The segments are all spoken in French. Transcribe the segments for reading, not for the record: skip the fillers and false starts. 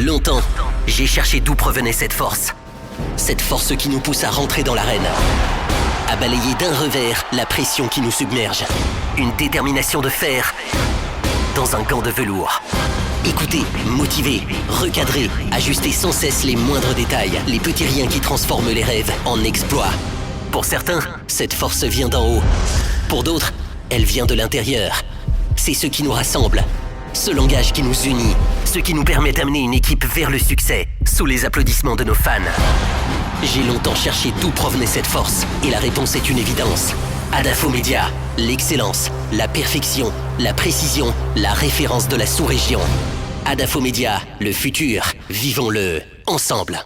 Longtemps, j'ai cherché d'où provenait cette force. Cette force qui nous pousse à rentrer dans l'arène. À balayer d'un revers la pression qui nous submerge. Une détermination de fer dans un gant de velours. Écouter, motiver, recadrer, ajuster sans cesse les moindres détails, les petits riens qui transforment les rêves en exploits. Pour certains, cette force vient d'en haut. Pour d'autres, elle vient de l'intérieur. C'est ce qui nous rassemble, ce langage qui nous unit, ce qui nous permet d'amener une équipe vers le succès, sous les applaudissements de nos fans. J'ai longtemps cherché d'où provenait cette force, et la réponse est une évidence. Adafo Media, l'excellence, la perfection, la précision, la référence de la sous-région. Adafo Media, le futur, vivons-le ensemble.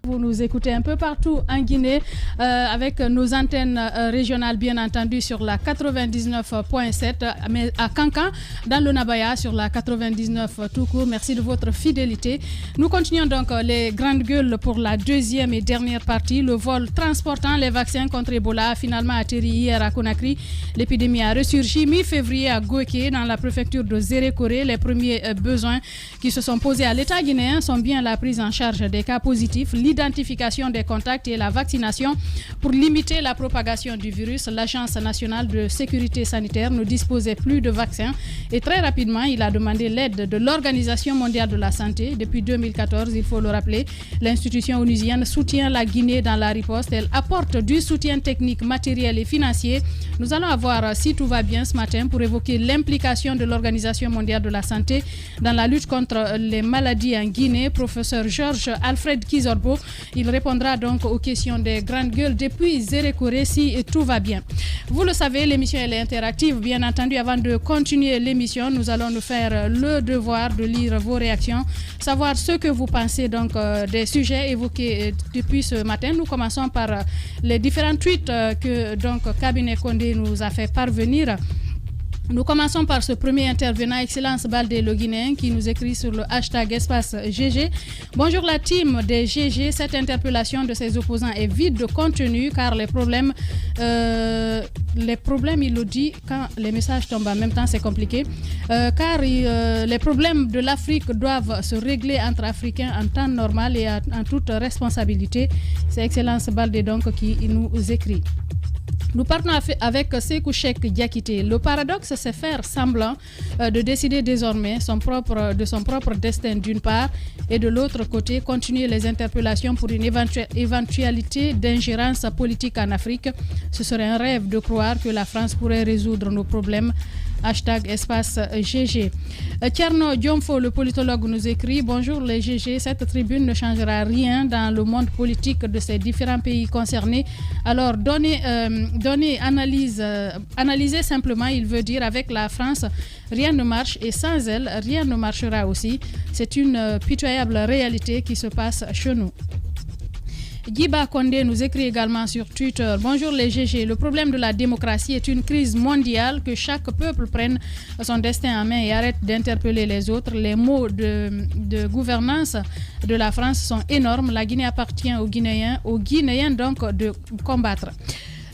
Vous nous écoutez un peu partout en Guinée avec nos antennes régionales bien entendu sur la 99.7 mais à Kankan dans le Nabaya sur la 99 tout court. Merci de votre fidélité. Nous continuons donc les grandes gueules pour la deuxième et dernière partie. Le vol transportant les vaccins contre Ebola a finalement atterri hier à Conakry. L'épidémie a ressurgi mi-février à Goké dans la préfecture de Zérékoré. Les premiers besoins qui se sont posés à l'État guinéen sont bien la prise en charge des cas positifs, l'identification des contacts et la vaccination. Pour limiter la propagation du virus, l'Agence nationale de sécurité sanitaire ne disposait plus de vaccins et très rapidement, il a demandé l'aide de l'Organisation mondiale de la santé. Depuis 2014, il faut le rappeler, l'institution onusienne soutient la Guinée dans la riposte. Elle apporte du soutien technique, matériel et financier. Nous allons avoir, si tout va bien ce matin, pour évoquer l'implication de l'Organisation mondiale de la santé dans la lutte contre les maladies en Guinée. Professeur Georges Alfred Kizorbo, il répondra donc aux questions des grandes gueules depuis Zérékoré si tout va bien. Vous le savez, l'émission elle est interactive. Bien entendu, avant de continuer l'émission, nous allons nous faire le devoir de lire vos réactions, savoir ce que vous pensez donc des sujets évoqués depuis ce matin. Nous commençons par les différents tweets que donc Cabinet Condé nous a fait parvenir. Nous commençons par ce premier intervenant, Excellence Baldé le Guinéen, qui nous écrit sur le hashtag espace GG. Bonjour la team des GG. Cette interpellation de ses opposants est vide de contenu car les problèmes, il le dit quand les messages tombent en même temps, c'est compliqué. Les problèmes de l'Afrique doivent se régler entre Africains en temps normal et en toute responsabilité. C'est Excellence Baldé donc qui nous écrit. Nous partons avec Sékou Cheikh Diakité. Le paradoxe, c'est faire semblant de décider désormais de son propre destin d'une part et de l'autre côté, continuer les interpellations pour une éventualité d'ingérence politique en Afrique. Ce serait un rêve de croire que la France pourrait résoudre nos problèmes. Hashtag espace GG. Tierno Diomfo, le politologue, nous écrit: bonjour les GG, cette tribune ne changera rien dans le monde politique de ces différents pays concernés. Alors analysez simplement, il veut dire avec la France, rien ne marche et sans elle, rien ne marchera aussi. C'est une pitoyable réalité qui se passe chez nous. Giba Kondé nous écrit également sur Twitter: bonjour les GG, le problème de la démocratie est une crise mondiale, que chaque peuple prenne son destin en main et arrête d'interpeller les autres. Les maux de gouvernance de la France sont énormes. La Guinée appartient aux Guinéens donc de combattre.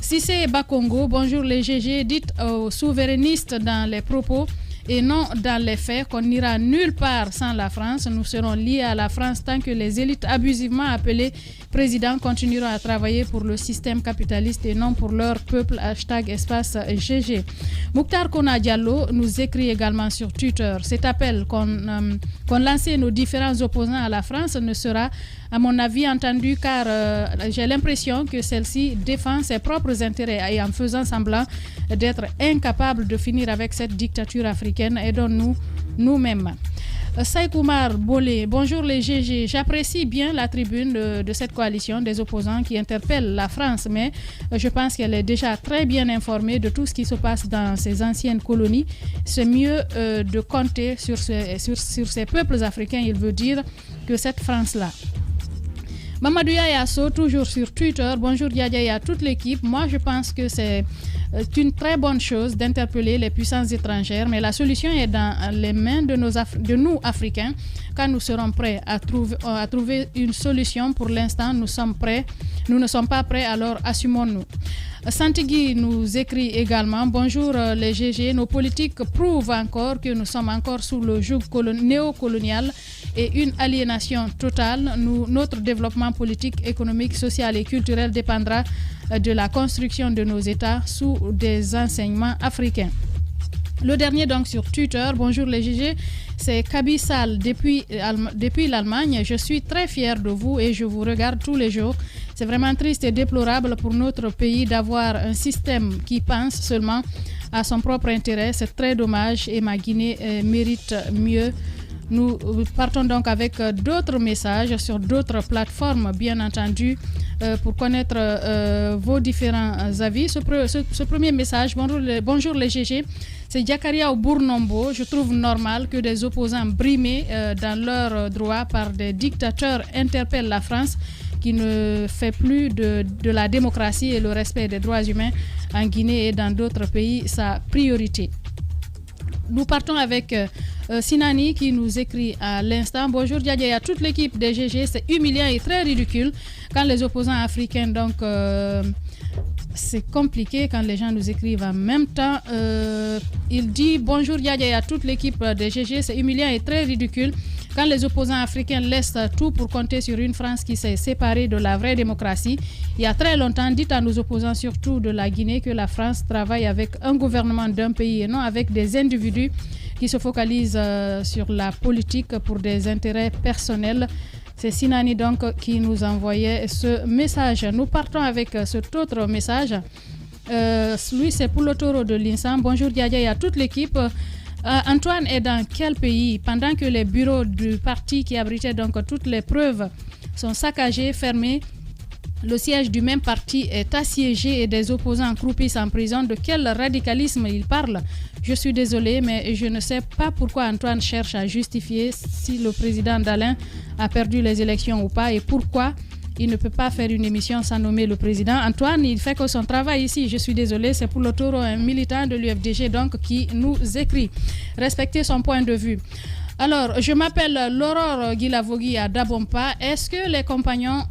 Cissé Bakongo, bonjour les GG, dites aux souverainistes dans les propos et non dans les faits qu'on n'ira nulle part sans la France. Nous serons liés à la France tant que les élites abusivement appelées présidents continueront à travailler pour le système capitaliste et non pour leur peuple. Hashtag espace GG. Mouktar Kona Diallo nous écrit également sur Twitter: cet appel qu'ont lancé nos différents opposants à la France ne sera à mon avis entendu car j'ai l'impression que celle-ci défend ses propres intérêts et en faisant semblant d'être incapable de finir avec cette dictature africaine, aidons-nous nous-mêmes. Saïkoumar Bolé, bonjour les GG, j'apprécie bien la tribune de cette coalition des opposants qui interpelle la France, mais je pense qu'elle est déjà très bien informée de tout ce qui se passe dans ces anciennes colonies. C'est mieux de compter sur ces peuples africains, il veut dire, que cette France-là. Mamadou Yasso, toujours sur Twitter. Bonjour Diadia et à toute l'équipe. Moi, je pense que c'est une très bonne chose d'interpeller les puissances étrangères, mais la solution est dans les mains de nous, Africains. Quand nous serons prêts à trouver une solution, pour l'instant, nous ne sommes pas prêts, alors assumons-nous. Santigui nous écrit également: bonjour les GG, nos politiques prouvent encore que nous sommes encore sous le joug néocolonial et une aliénation totale. Notre développement politique, économique, social et culturel dépendra de la construction de nos États sous des enseignements africains. Le dernier donc sur Twitter, bonjour les GG, c'est Kaby Sall depuis l'Allemagne. Je suis très fier de vous et je vous regarde tous les jours. C'est vraiment triste et déplorable pour notre pays d'avoir un système qui pense seulement à son propre intérêt. C'est très dommage et ma Guinée mérite mieux. Nous partons donc avec d'autres messages sur d'autres plateformes, bien entendu, pour connaître vos différents avis. Ce premier message, bonjour les GG, c'est Diakaria au Bournombo. Je trouve normal que des opposants brimés dans leurs droits par des dictateurs interpellent la France, qui ne fait plus de la démocratie et le respect des droits humains en Guinée et dans d'autres pays sa priorité. Nous partons avec Sinani qui nous écrit à l'instant: bonjour Diadia et à toute l'équipe des GG, c'est humiliant et très ridicule quand les opposants africains, donc c'est compliqué quand les gens nous écrivent en même temps. Il dit: bonjour Diadia et à toute l'équipe des GG, c'est humiliant et très ridicule quand les opposants africains laissent tout pour compter sur une France qui s'est séparée de la vraie démocratie. Il y a très longtemps, dites à nos opposants, surtout de la Guinée, que la France travaille avec un gouvernement d'un pays et non avec des individus qui se focalisent sur la politique pour des intérêts personnels. C'est Sinani donc qui nous envoyait ce message. Nous partons avec cet autre message. Lui, c'est pour le taureau de l'Insan. Bonjour Diadia et à toute l'équipe. Antoine est dans quel pays pendant que les bureaux du parti qui abritaient donc toutes les preuves sont saccagés, fermés? Le siège du même parti est assiégé et des opposants croupissent en prison. De quel radicalisme il parle? Je suis désolé, mais je ne sais pas pourquoi Antoine cherche à justifier si le président Dalein a perdu les élections ou pas, et pourquoi il ne peut pas faire une émission sans nommer le président. Antoine, il fait que son travail ici. Je suis désolé, c'est pour le taureau, un militant de l'UFDG donc qui nous écrit. Respectez son point de vue. Alors, je m'appelle Laurore Guilavogui à Dabompa. Est-ce que les compagnons,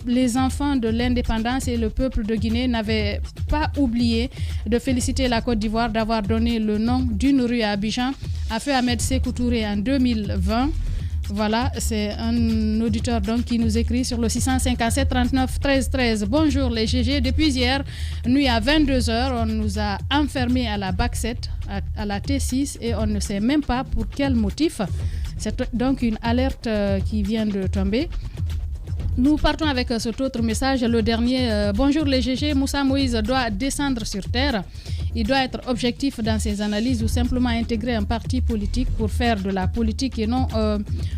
les enfants de l'indépendance et le peuple de Guinée n'avaient pas oublié de féliciter la Côte d'Ivoire d'avoir donné le nom d'une rue à Abidjan à Feu Ahmed Sékou Touré en 2020? Voilà, c'est un auditeur donc qui nous écrit sur le 657 39 13 13. Bonjour les GG, depuis hier nuit à 22h, on nous a enfermés à la BAC 7, à la T6, et on ne sait même pas pour quel motif. C'est donc une alerte qui vient de tomber. Nous partons avec cet autre message, le dernier. Bonjour les GG, Moussa Moïse doit descendre sur terre. Il doit être objectif dans ses analyses ou simplement intégrer un parti politique pour faire de la politique et non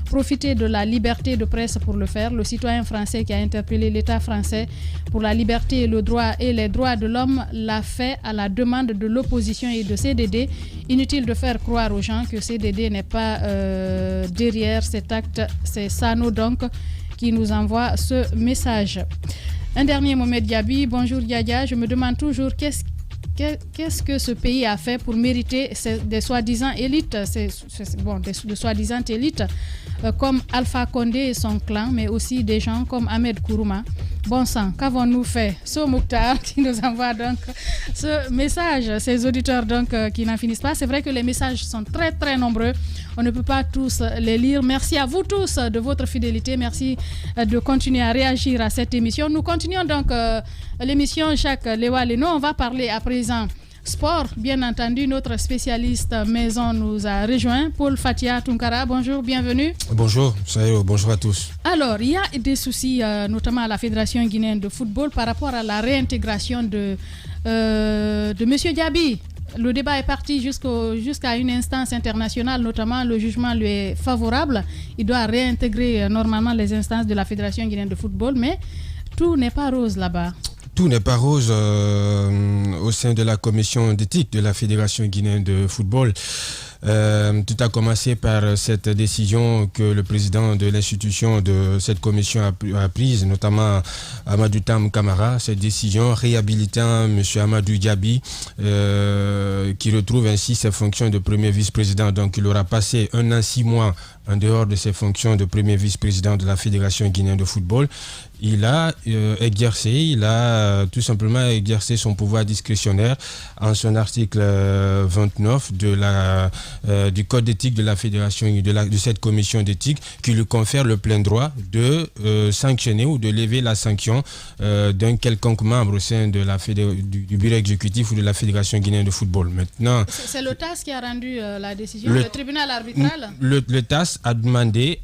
profiter de la liberté de presse pour le faire. Le citoyen français qui a interpellé l'État français pour la liberté et le droit et les droits de l'homme l'a fait à la demande de l'opposition et de CDD. Inutile de faire croire aux gens que CDD n'est pas derrière cet acte. C'est Sano donc qui nous envoie ce message. Un dernier Mohamed Diaby. Bonjour Diadia, je me demande toujours qu'est-ce que ce pays a fait pour mériter des soi-disant élites, des soi-disant élites comme Alpha Condé et son clan, mais aussi des gens comme Ahmed Kourouma. Bon sang, qu'avons-nous fait? So Mouktar qui nous envoie donc ce message, ces auditeurs donc qui n'en finissent pas. C'est vrai que les messages sont très très nombreux, on ne peut pas tous les lire. Merci à vous tous de votre fidélité, merci de continuer à réagir à cette émission. Nous continuons donc l'émission Jacques Lewa Leno. On va parler à présent sport, bien entendu. Notre spécialiste maison nous a rejoint, Paul Fatia Tunkara. Bonjour, bienvenue. Bonjour, bonjour à tous. Alors, il y a des soucis, notamment à la Fédération guinéenne de football, par rapport à la réintégration de M. Diaby. Le débat est parti jusqu'à une instance internationale, notamment le jugement lui est favorable. Il doit réintégrer normalement les instances de la Fédération guinéenne de football, mais tout n'est pas rose là-bas. Tout n'est pas rose au sein de la commission d'éthique de la Fédération guinéenne de football. Tout a commencé par cette décision que le président de l'institution de cette commission a prise, notamment Amadou Tam Camara, cette décision réhabilitant M. Amadou Diaby, qui retrouve ainsi ses fonctions de premier vice-président. Donc il aura passé 1 an 6 mois en dehors de ses fonctions de premier vice-président de la Fédération guinéenne de football. Il a tout simplement exercé son pouvoir discrétionnaire en son article 29 du code d'éthique de la fédération, de cette commission d'éthique, qui lui confère le plein droit de sanctionner ou de lever la sanction d'un quelconque membre au sein de du bureau exécutif ou de la fédération guinéenne de football. Maintenant, c'est le TAS qui a rendu la décision, le tribunal arbitral. Le TAS a demandé,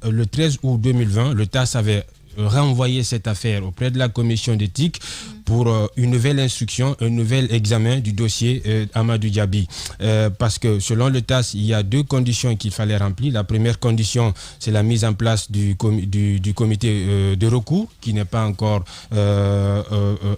le 13 août 2020, le TAS avait renvoyer cette affaire auprès de la commission d'éthique pour une nouvelle instruction, un nouvel examen du dossier Amadou Diaby. Parce que selon le TAS, il y a 2 conditions qu'il fallait remplir. La première condition, c'est la mise en place du comité de recours qui n'est pas encore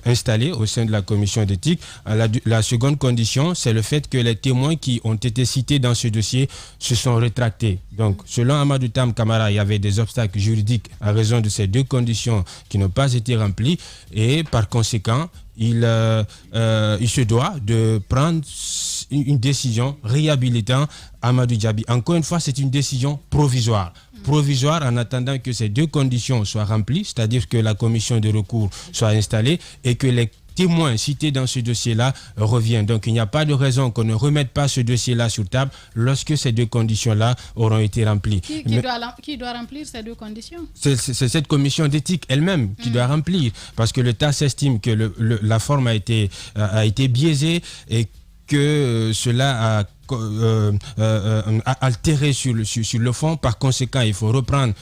installé au sein de la commission d'éthique. La seconde condition, c'est le fait que les témoins qui ont été cités dans ce dossier se sont rétractés. Donc, selon Amadou Tam Camara, il y avait des obstacles juridiques à raison de ces 2 conditions qui n'ont pas été remplies et par conséquent, il se doit de prendre une décision réhabilitant Amadou Diaby. Encore une fois, c'est une décision provisoire. Provisoire en attendant que ces 2 conditions soient remplies, c'est-à-dire que la commission de recours soit installée et que les témoins cités dans ce dossier-là reviennent. Donc il n'y a pas de raison qu'on ne remette pas ce dossier-là sur table lorsque ces 2 conditions-là auront été remplies. Qui doit remplir ces 2 conditions? C'est cette commission d'éthique elle-même qui doit remplir, parce que le TAS estime que la forme a été biaisée et que cela a altéré sur le fond. Par conséquent, il faut reprendre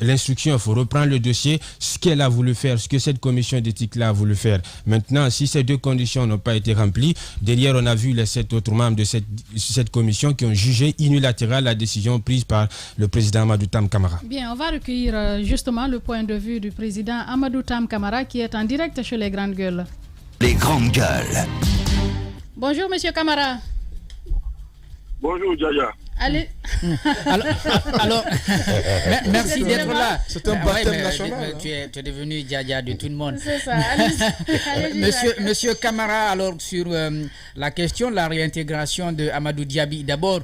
l'instruction, il faut reprendre le dossier, ce qu'elle a voulu faire, ce que cette commission d'éthique-là a voulu faire. Maintenant, si ces 2 conditions n'ont pas été remplies, derrière, on a vu les 7 autres membres de cette commission qui ont jugé unilatéral la décision prise par le président Amadou Tam Camara. Bien, on va recueillir justement le point de vue du président Amadou Tam Camara qui est en direct chez les Grandes Gueules. Les Grandes Gueules. Bonjour, monsieur Camara. Bonjour, Jaya. Allez. Alors merci d'être là. C'est un baptême national. Tu es devenu Djadja de tout le monde. C'est ça. Monsieur Camara, alors sur la question de la réintégration de Amadou Diaby, d'abord,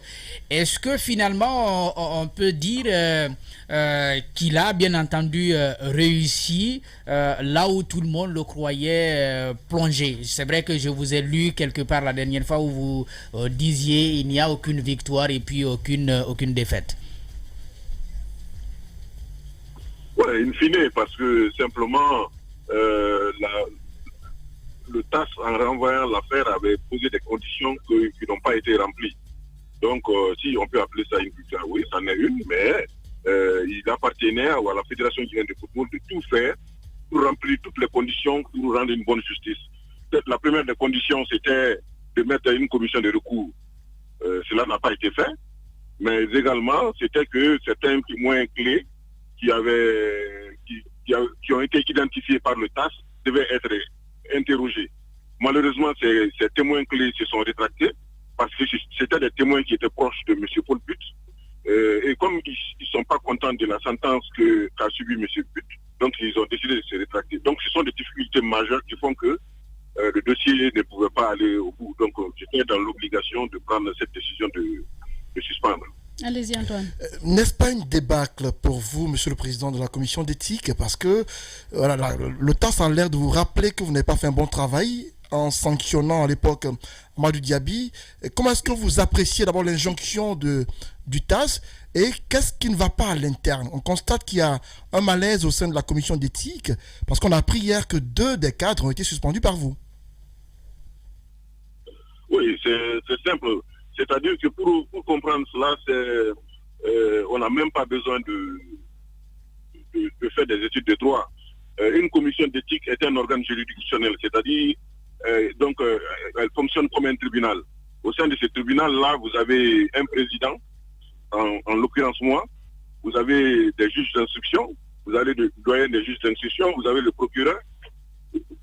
est-ce que finalement on peut dire qu'il a bien entendu réussi là où tout le monde le croyait plongé? C'est vrai que je vous ai lu quelque part la dernière fois où vous disiez il n'y a aucune victoire et puis aucune défaite. Oui, in fine, parce que simplement le TAS, en renvoyant l'affaire, avait posé des conditions qui n'ont pas été remplies. Donc, si on peut appeler ça une victoire, oui, c'en est une, mais il appartenait à la Fédération guinéenne de football de tout faire pour remplir toutes les conditions pour rendre une bonne justice. Peut-être la première des conditions, c'était de mettre une commission de recours. Cela n'a pas été fait, mais également, c'était que certains témoins clés qui ont été identifiés par le TAS devaient être interrogés. Malheureusement, ces témoins clés se sont rétractés parce que c'était des témoins qui étaient proches de M. Paul But. Et comme ils ne sont pas contents de la sentence qu'a subi M. But, donc ils ont décidé de se rétracter. Donc ce sont des difficultés majeures qui font que le dossier ne pouvait pas aller au bout. Donc j'étais dans l'obligation de prendre cette décision de suspendre. Allez-y, Antoine. N'est-ce pas une débâcle pour vous, monsieur le président de la commission d'éthique? Parce que le TAS a l'air de vous rappeler que vous n'avez pas fait un bon travail en sanctionnant à l'époque Amadou Diaby. Comment est-ce que vous appréciez d'abord l'injonction du TAS et qu'est-ce qui ne va pas à l'interne? On constate qu'il y a un malaise au sein de la commission d'éthique parce qu'on a appris hier que 2 des cadres ont été suspendus par vous. Oui, c'est simple. C'est-à-dire que pour comprendre cela, on n'a même pas besoin de faire des études de droit. Une commission d'éthique est un organe juridictionnel, c'est-à-dire elle fonctionne comme un tribunal. Au sein de ce tribunal-là, vous avez un président, en l'occurrence moi, vous avez des juges d'instruction, vous avez le doyen des juges d'instruction, vous avez le procureur.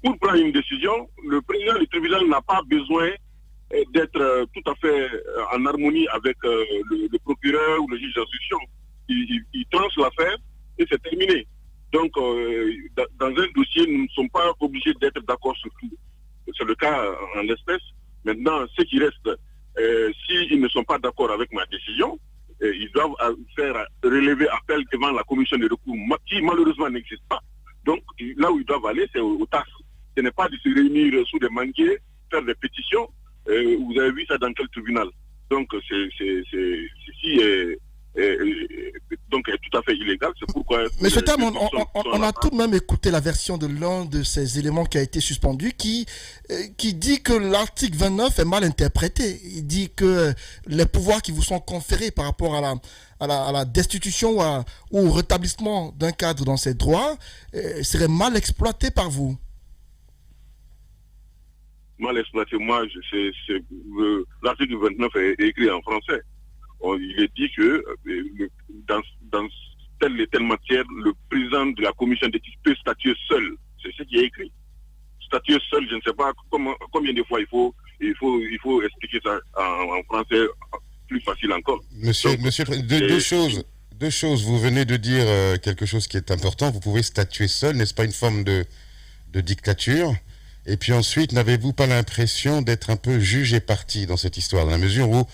Pour prendre une décision, le président du tribunal n'a pas besoin d'être tout à fait en harmonie avec le procureur ou le juge d'instruction. Il tranche l'affaire et c'est terminé. Donc, dans un dossier, nous ne sommes pas obligés d'être d'accord sur tout. C'est le cas en l'espèce. Maintenant, ce qui reste, s'ils ne sont pas d'accord avec ma décision, ils doivent faire relever appel devant la commission de recours qui malheureusement n'existe pas. Donc, là où ils doivent aller, c'est au TAS. Ce n'est pas de se réunir sous des manguiers, faire des pétitions. Vous avez vu ça dans quel tribunal? Donc, ceci est donc tout à fait illégal. C'est pourquoi... Monsieur Tam, on a tout de même écouté la version de l'un de ces éléments qui a été suspendu, qui dit que l'article 29 est mal interprété. Il dit que les pouvoirs qui vous sont conférés par rapport à la destitution ou au rétablissement d'un cadre dans ses droits seraient mal exploités par vous. Mal exploité, moi, l'article 29 est écrit en français. Il est dit que dans telle et telle matière, le président de la commission d'éthique peut statuer seul. C'est ce qui est écrit. Statuer seul, je ne sais pas combien de fois il faut expliquer ça en français plus facile encore. Monsieur, deux choses. Vous venez de dire quelque chose qui est important. Vous pouvez statuer seul, n'est-ce pas une forme de dictature? Et puis ensuite, n'avez-vous pas l'impression d'être un peu juge et parti dans cette histoire, dans la mesure où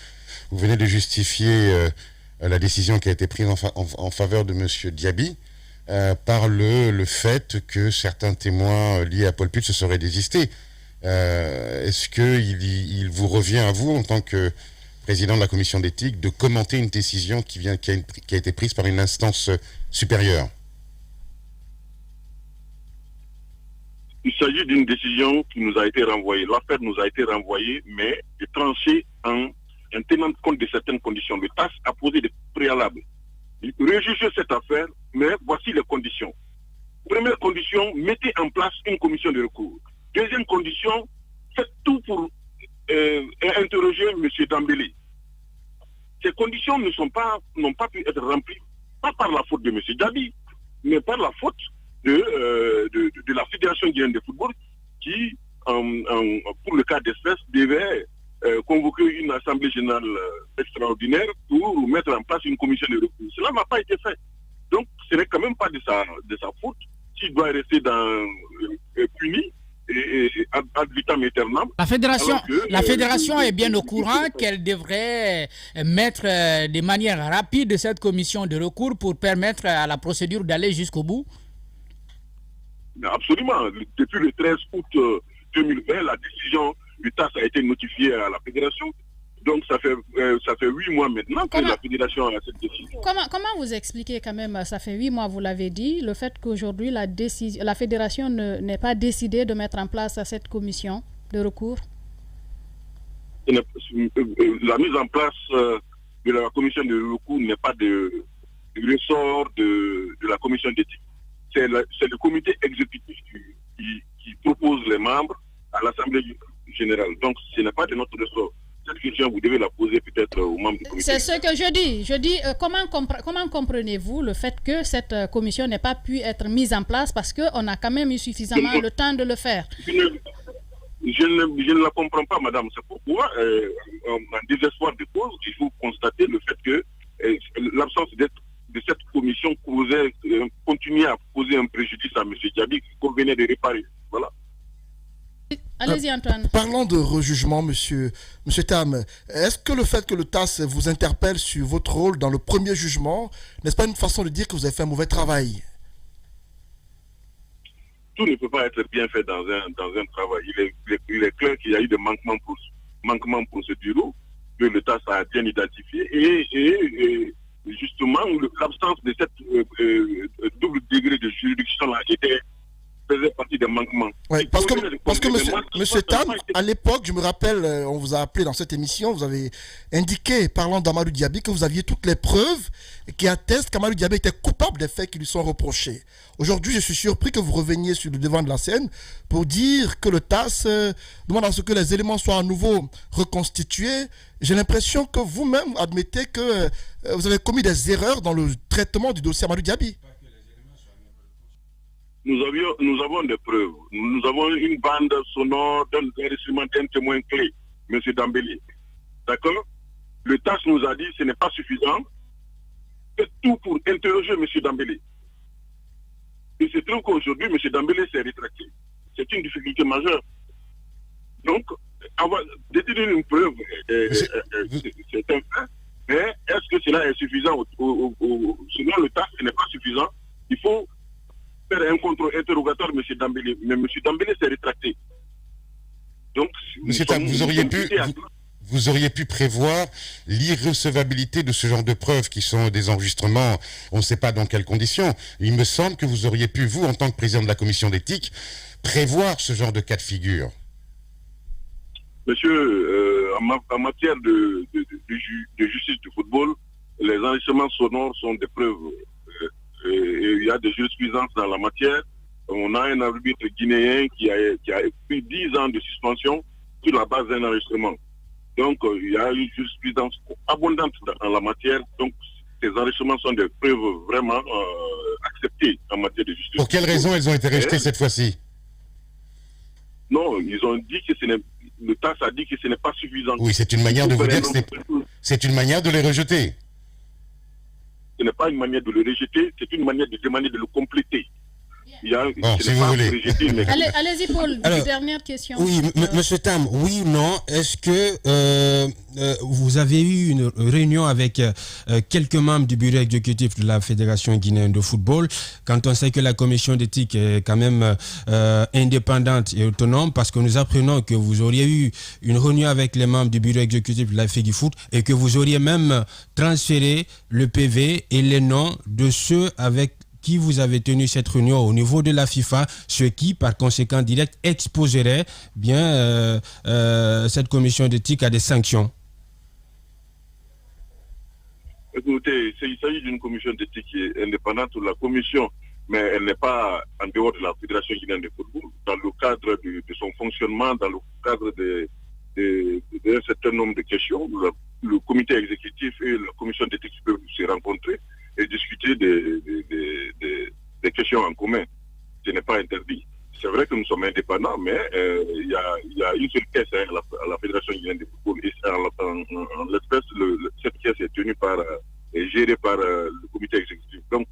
vous venez de justifier la décision qui a été prise en faveur de M. Diaby par le fait que certains témoins liés à Paul Put se seraient désistés. Est-ce qu'il vous revient à vous, en tant que président de la commission d'éthique, de commenter une décision qui a été prise par une instance supérieure? Il s'agit d'une décision qui nous a été renvoyée. L'affaire nous a été renvoyée, mais est tranchée en tenant compte de certaines conditions. Le TAS a posé des préalables. Il rejuge cette affaire, mais voici les conditions. Première condition, mettez en place une commission de recours. Deuxième condition, faites tout pour interroger M. Dambélé. Ces conditions n'ont pas pu être remplies, pas par la faute de M. Diaby, mais par la faute de la Fédération guinéenne de football qui, pour le cas d'espèce, devait convoquer une assemblée générale extraordinaire pour mettre en place une commission de recours. Cela n'a pas été fait. Donc, ce n'est quand même pas de sa faute. S'il doit rester puni et ad vitam aeternam. La fédération est bien au courant qu'elle devrait mettre de manière rapide cette commission de recours pour permettre à la procédure d'aller jusqu'au bout. Absolument. Depuis le 13 août 2020, la décision du TAS a été notifiée à la fédération. Donc ça fait 8 mois maintenant que la fédération a cette décision. Comment vous expliquez quand même, ça fait 8 mois, vous l'avez dit, le fait qu'aujourd'hui la fédération n'ait pas décidé de mettre en place cette commission de recours? La mise en place de la commission de recours n'est pas du ressort de la commission d'éthique. C'est le comité exécutif qui propose les membres à l'Assemblée générale. Donc, ce n'est pas de notre ressort. Cette question, vous devez la poser peut-être aux membres du comité. C'est ce que je dis. Je dis, comment comprenez-vous le fait que cette commission n'ait pas pu être mise en place parce qu'on a quand même eu suffisamment le temps de le faire? Je ne la comprends pas, madame. C'est pourquoi, en désespoir de cause, il faut constater le fait que l'absence de cette commission continuait à poser un préjudice à M. Diaby qu'il convenait de réparer. Voilà. Allez-y, Antoine. Parlant de rejugement, monsieur Tam, est-ce que le fait que le TAS vous interpelle sur votre rôle dans le premier jugement, n'est-ce pas une façon de dire que vous avez fait un mauvais travail? Tout ne peut pas être bien fait dans un travail. Il est clair qu'il y a eu des manquements procéduraux que le TAS a bien identifié et justement l'absence de cette double degré de juridiction faisait partie des manquements. Oui, parce que monsieur Tam, à l'époque, je me rappelle, on vous a appelé dans cette émission, vous avez indiqué, parlant d'Amadou Diaby, que vous aviez toutes les preuves qui attestent qu'Amadou Diaby était coupable des faits qui lui sont reprochés. Aujourd'hui, je suis surpris que vous reveniez sur le devant de la scène pour dire que le TAS demande à ce que les éléments soient à nouveau reconstitués. J'ai l'impression que vous-même admettez que vous avez commis des erreurs dans le traitement du dossier Amadou Diaby. Nous avons des preuves. Nous avons une bande sonore d'un enregistrement d'un témoin clé. M. Dambélé. D'accord? Le TAS nous a dit que ce n'est pas suffisant. Faites tout pour interroger M. Dambélé. Il se trouve qu'aujourd'hui, M. Dambélé s'est rétracté. C'est une difficulté majeure. Donc, détenir une preuve, c'est un fait. Mais est-ce que cela est suffisant selon le TAS, ce n'est pas suffisant. Il faut faire un contre-interrogatoire M. Dambélé. Mais M. Dambélé s'est rétracté. Donc, Monsieur Tam, vous auriez pu prévoir l'irrecevabilité de ce genre de preuves qui sont des enregistrements, on ne sait pas dans quelles conditions. Il me semble que vous auriez pu, vous, en tant que président de la commission d'éthique, prévoir ce genre de cas de figure. Monsieur, en matière de justice du football, les enregistrements sonores sont des preuves. Il y a des jurisprudences dans la matière. On a un arbitre guinéen qui a pris 10 ans de suspension sur la base d'un enregistrement. Donc, il y a une jurisprudence abondante dans la matière. Donc, ces enregistrements sont des preuves vraiment acceptées en matière de justice. Pour quelles raisons elles ont été rejetées cette fois-ci? Non, ils ont dit que le TAS a dit que ce n'est pas suffisant. Oui, c'est une manière de vous dire que c'est une manière de les rejeter. Ce n'est pas une manière de le rejeter, c'est une manière de demander de le compléter. Bon, si vous voulez. Allez-y, Paul, dernière question. Oui, Monsieur Tam, oui ou non, est-ce que vous avez eu une réunion avec quelques membres du bureau exécutif de la Fédération guinéenne de football, quand on sait que la commission d'éthique est quand même indépendante et autonome, parce que nous apprenons que vous auriez eu une réunion avec les membres du bureau exécutif de la FEGIFOOT et que vous auriez même transféré le PV et les noms de ceux avec qui vous avez tenu cette réunion au niveau de la FIFA, ce qui, par conséquent direct, exposerait bien cette commission d'éthique à des sanctions. Écoutez, il s'agit d'une commission d'éthique qui est indépendante de la commission, mais elle n'est pas en dehors de la Fédération guinéenne de football. Dans le cadre de son fonctionnement, dans le cadre d'un certain nombre de questions, le comité exécutif et la commission d'éthique peuvent se rencontrer et discuter des questions en commun. Ce n'est pas interdit. C'est vrai que nous sommes indépendants, mais il y a une seule caisse à la Fédération guinéenne de football. Et en l'espèce, cette caisse est tenue et gérée par le comité exécutif. Donc,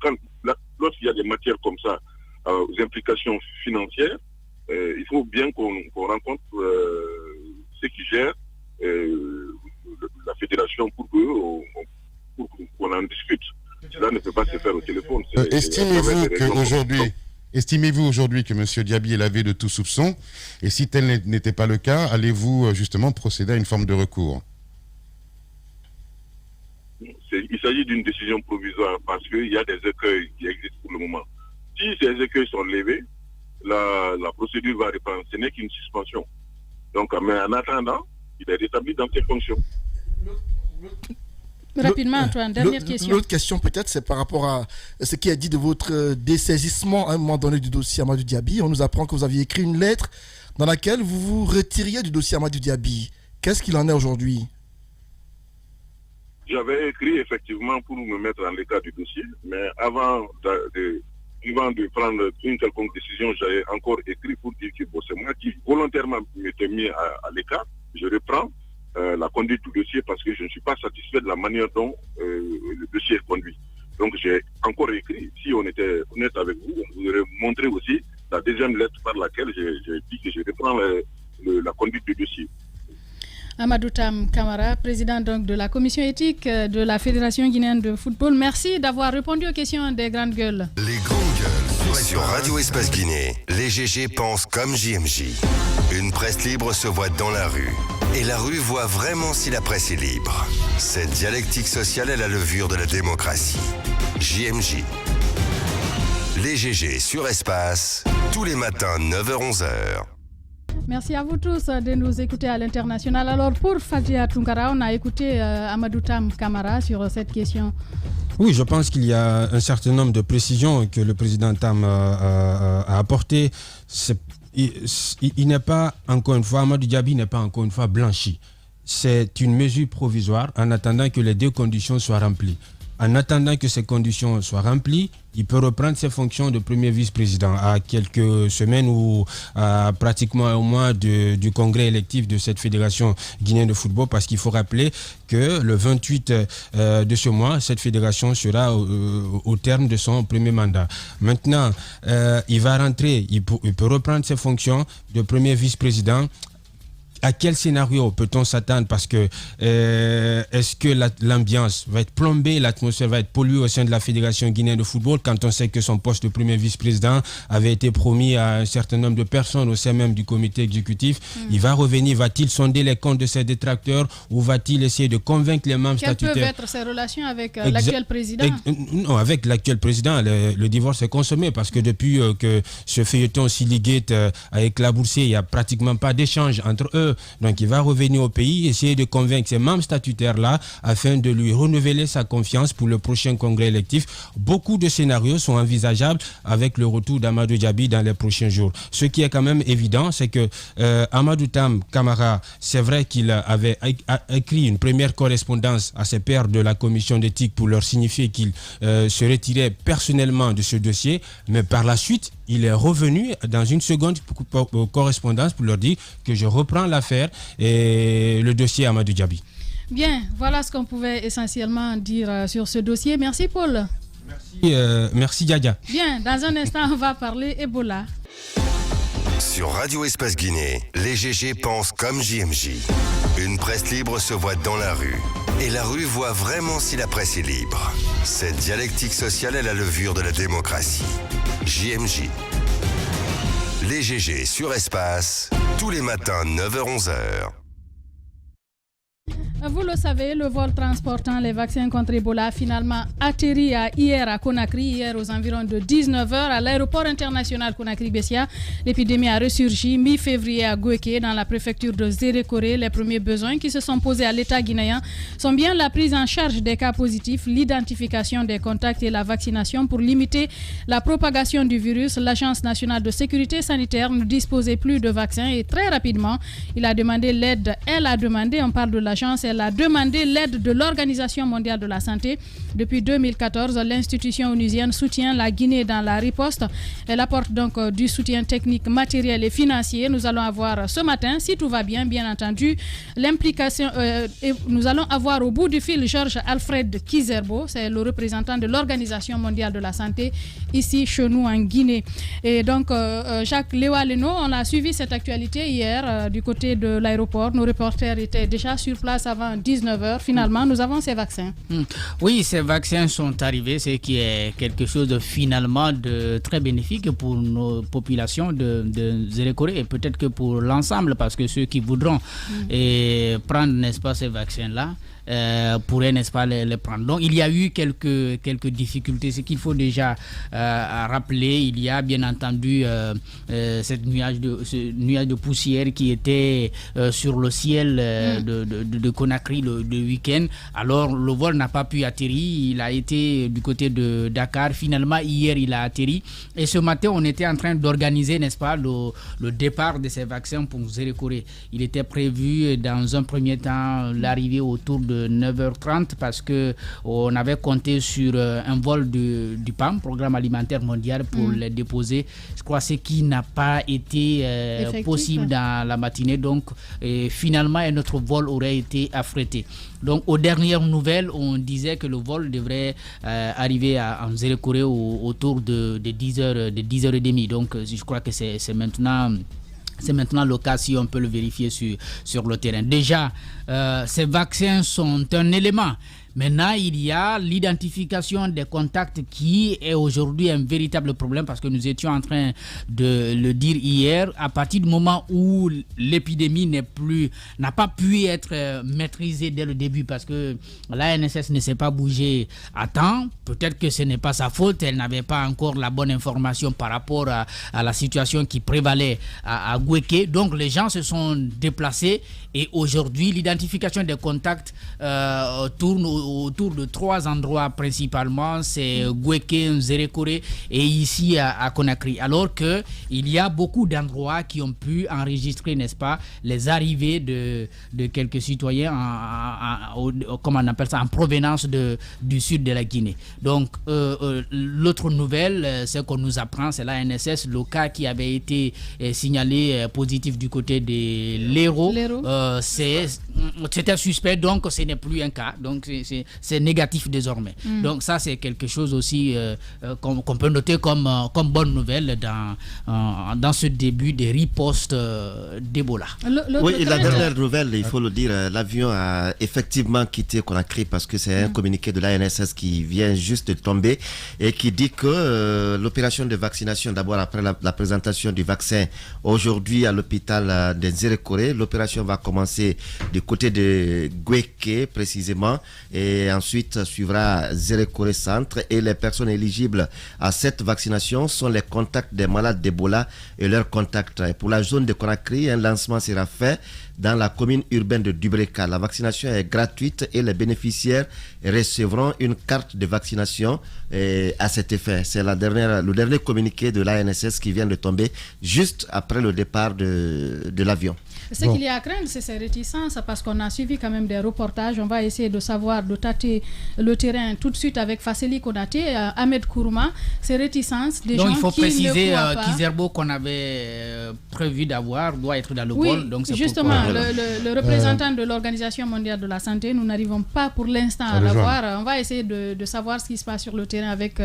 lorsqu'il y a des matières comme ça, aux implications financières, il faut bien qu'on rencontre ceux qui gèrent la fédération pour qu'on en discute. Cela ne peut pas se faire au téléphone. Estimez-vous aujourd'hui que M. Diaby est lavé de tout soupçon? Et si tel n'était pas le cas, allez-vous justement procéder à une forme de recours? Il s'agit d'une décision provisoire parce qu'il y a des écueils qui existent pour le moment. Si ces écueils sont levés, la procédure va reprendre. Ce n'est qu'une suspension. Donc, mais en attendant, il est rétabli dans ses fonctions. Rapidement, Antoine, dernière question. L'autre question, peut-être, c'est par rapport à ce qui a dit de votre dessaisissement à un moment donné du dossier Amadou Diaby. On nous apprend que vous aviez écrit une lettre dans laquelle vous vous retiriez du dossier Amadou Diaby. Qu'est-ce qu'il en est aujourd'hui? J'avais écrit effectivement pour me mettre en l'écart du dossier, mais avant de prendre une quelconque décision, j'avais encore écrit pour dire que c'est moi qui volontairement m'étais mis à l'écart. Je reprends la conduite du dossier parce que je ne suis pas satisfait de la manière dont le dossier est conduit. Donc j'ai encore écrit, si on était honnête avec vous, on vous aurait montré aussi la deuxième lettre par laquelle j'ai dit que je reprends la conduite du dossier. Amadou Tam Camara, président donc de la commission éthique de la Fédération guinéenne de football. Merci d'avoir répondu aux questions des grandes gueules. Les grandes gueules sur Radio Espace Guinée. Les GG pensent comme JMJ. Une presse libre se voit dans la rue. Et la rue voit vraiment si la presse est libre. Cette dialectique sociale est la levure de la démocratie. JMJ. Les GG sur Espace, tous les matins 9h-11h. Merci à vous tous de nous écouter à l'international. Alors pour Fadjia Tunkara, on a écouté Amadou Tam Camara sur cette question. Oui, je pense qu'il y a un certain nombre de précisions que le président Tam a apportées. Il n'est pas, encore une fois, Amadou Diaby n'est pas encore une fois blanchi. C'est une mesure provisoire en attendant que les deux conditions soient remplies. En attendant que ces conditions soient remplies, il peut reprendre ses fonctions de premier vice-président à quelques semaines ou à pratiquement un mois du congrès électif de cette fédération guinéenne de football, parce qu'il faut rappeler que le 28 de ce mois, cette fédération sera au terme de son premier mandat. Maintenant, il va rentrer, il peut reprendre ses fonctions de premier vice-président. À quel scénario peut-on s'attendre? Parce que est-ce que l'ambiance va être plombée, l'atmosphère va être polluée au sein de la Fédération guinéenne de football quand on sait que son poste de premier vice-président avait été promis à un certain nombre de personnes au sein même du comité exécutif? Il va revenir, va-t-il sonder les comptes de ses détracteurs ou va-t-il essayer de convaincre les membres statutaires? Quelles peuvent être ses relations avec l'actuel président? Non, avec l'actuel président, le divorce est consommé parce que depuis que ce feuilleton Silligate a éclaboussé, il n'y a pratiquement pas d'échange entre eux. Donc il va revenir au pays, essayer de convaincre ces membres statutaires-là afin de lui renouveler sa confiance pour le prochain congrès électif. Beaucoup de scénarios sont envisageables avec le retour d'Amadou Diaby dans les prochains jours. Ce qui est quand même évident, c'est que Amadou Tam Camara, c'est vrai qu'il avait écrit une première correspondance à ses pairs de la commission d'éthique pour leur signifier qu'il se retirait personnellement de ce dossier, mais par la suite, il est revenu dans une seconde correspondance pour leur dire que je reprends l'affaire et le dossier Amadou Diaby. Bien, voilà ce qu'on pouvait essentiellement dire sur ce dossier. Merci Paul. Merci Diadia. Bien, dans un instant, on va parler Ebola. Sur Radio Espace Guinée, les GG pensent comme JMJ. Une presse libre se voit dans la rue. Et la rue voit vraiment si la presse est libre. Cette dialectique sociale est la levure de la démocratie. JMJ. Les GG sur Espace, tous les matins 9h-11h. Vous le savez, le vol transportant les vaccins contre Ebola a finalement atterri hier à Conakry, hier aux environs de 19h à l'aéroport international Conakry-Bessia. L'épidémie a ressurgi mi-février à Gouéké, dans la préfecture de Zérékoré. Les premiers besoins qui se sont posés à l'État guinéen sont bien la prise en charge des cas positifs, l'identification des contacts et la vaccination pour limiter la propagation du virus. L'Agence nationale de sécurité sanitaire ne disposait plus de vaccins et très rapidement, elle a demandé, on parle de l'agence, elle a demandé l'aide de l'Organisation mondiale de la santé. Depuis 2014, l'institution onusienne soutient la Guinée dans la riposte. Elle apporte donc du soutien technique, matériel et financier. Nous allons avoir ce matin, si tout va bien, bien entendu, l'implication. Nous allons avoir au bout du fil Georges Alfred Kizerbo, c'est le représentant de l'Organisation mondiale de la santé ici chez nous en Guinée. Et donc, Jacques Léwa Leno, on a suivi cette actualité hier du côté de l'aéroport. Nos reporters étaient déjà sur place avant 19h. Finalement, nous avons ces vaccins. Oui, ces vaccins sont arrivés, ce qui est quelque chose de finalement de très bénéfique pour nos populations de Zérékoré et peut-être que pour l'ensemble, parce que ceux qui voudront prendre, n'est-ce pas, ces vaccins-là, pourraient, n'est-ce pas, les prendre. Donc il y a eu quelques difficultés. Ce qu'il faut déjà rappeler, il y a bien entendu ce nuage de poussière qui était sur le ciel de Conakry le week-end. Alors le vol n'a pas pu atterrir, il a été du côté de Dakar. Finalement hier il a atterri et ce matin on était en train d'organiser, n'est-ce pas, le départ de ces vaccins pour Zérékoré. Il était prévu dans un premier temps l'arrivée autour de 9h30 parce que on avait compté sur un vol du PAM, Programme alimentaire mondial, pour les déposer. Je crois ce qui n'a pas été possible dans la matinée. Donc finalement notre vol aurait été affrété. Donc aux dernières nouvelles, on disait que le vol devrait arriver en Zérékoré autour de 10h30. Donc je crois que c'est maintenant le cas, si on peut le vérifier sur le terrain. Déjà, ces vaccins sont un élément. Maintenant, il y a l'identification des contacts qui est aujourd'hui un véritable problème parce que nous étions en train de le dire hier. À partir du moment où l'épidémie n'a pas pu être maîtrisée dès le début parce que l'ANSS ne s'est pas bougée à temps, peut-être que ce n'est pas sa faute, elle n'avait pas encore la bonne information par rapport à la situation qui prévalait à Gouéké. Donc les gens se sont déplacés et aujourd'hui l'identification l'identification des contacts tourne autour de 3 endroits principalement, c'est Goueke, Nzerekore et ici à Conakry. Alors qu'il y a beaucoup d'endroits qui ont pu enregistrer, n'est-ce pas, les arrivées de quelques citoyens comment on appelle ça, en provenance du sud de la Guinée. Donc l'autre nouvelle, c'est qu'on nous apprend, c'est la NSS, le cas qui avait été signalé positif du côté de l'Hérault. C'était suspect, donc ce n'est plus un cas, donc c'est négatif désormais. Donc ça, c'est quelque chose aussi qu'on peut noter comme bonne nouvelle dans ce début de riposte d'Ebola. Oui, et la dernière nouvelle, il faut le dire, l'avion a effectivement quitté Conakry parce que c'est un communiqué de l'ANSS qui vient juste de tomber et qui dit que l'opération de vaccination, d'abord après la présentation du vaccin aujourd'hui à l'hôpital de Nzerekore, l'opération va commencer du côté de Goueke précisément et ensuite suivra Nzerekore Centre, et les personnes éligibles à cette vaccination sont les contacts des malades d'Ebola et leurs contacts. Et pour la zone de Conakry, un lancement sera fait dans la commune urbaine de Dubreka. La vaccination est gratuite et les bénéficiaires recevront une carte de vaccination à cet effet. C'est le dernier communiqué de l'ANSS qui vient de tomber juste après le départ de l'avion. Ce qu'il y a à craindre, c'est ces réticences, parce qu'on a suivi quand même des reportages. On va essayer de savoir, de tâter le terrain tout de suite avec Fasseli Konaté, Ahmed Kourouma. Ces réticences des gens qui ne croient pas. Donc il faut préciser qu'Iserbo qu'on avait prévu d'avoir doit être dans le vol. Donc c'est justement, le représentant de l'Organisation mondiale de la santé, nous n'arrivons pas pour l'instant à l'avoir. On va essayer de savoir ce qui se passe sur le terrain avec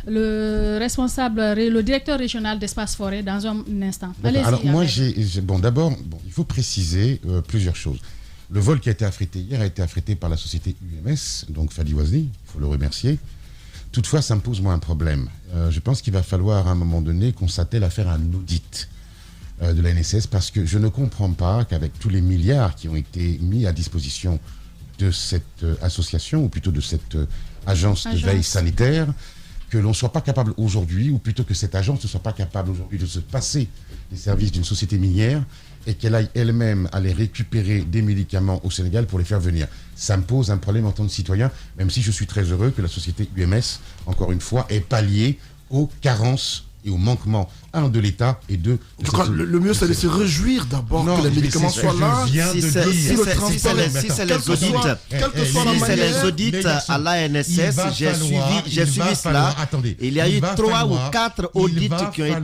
le responsable, le directeur régional d'Espace Forêt dans un instant. Alors moi, d'abord, il faut préciser plusieurs choses. Le vol qui a été affrété hier a été affrété par la société UMS, donc Fadi Wazni, il faut le remercier. Toutefois, ça me pose moi un problème. Je pense qu'il va falloir à un moment donné qu'on s'attelle à faire un audit de la NSS, parce que je ne comprends pas qu'avec tous les milliards qui ont été mis à disposition de cette association, ou plutôt de cette agence de veille sanitaire, que l'on ne soit pas capable aujourd'hui, ou plutôt que cette agence ne soit pas capable aujourd'hui de se passer des services d'une société minière et qu'elle aille elle-même aller récupérer des médicaments au Sénégal pour les faire venir. Ça me pose un problème en tant que citoyen, même si je suis très heureux que la société UMS, encore une fois, ait pallié aux carences et aux manquements, un, de l'État et deux... Le mieux, c'est de se réjouir d'abord que les médicaments soient là. Si c'est les audits à l'ANSS, j'ai suivi cela. Il y a eu 3 ou 4 audits qui ont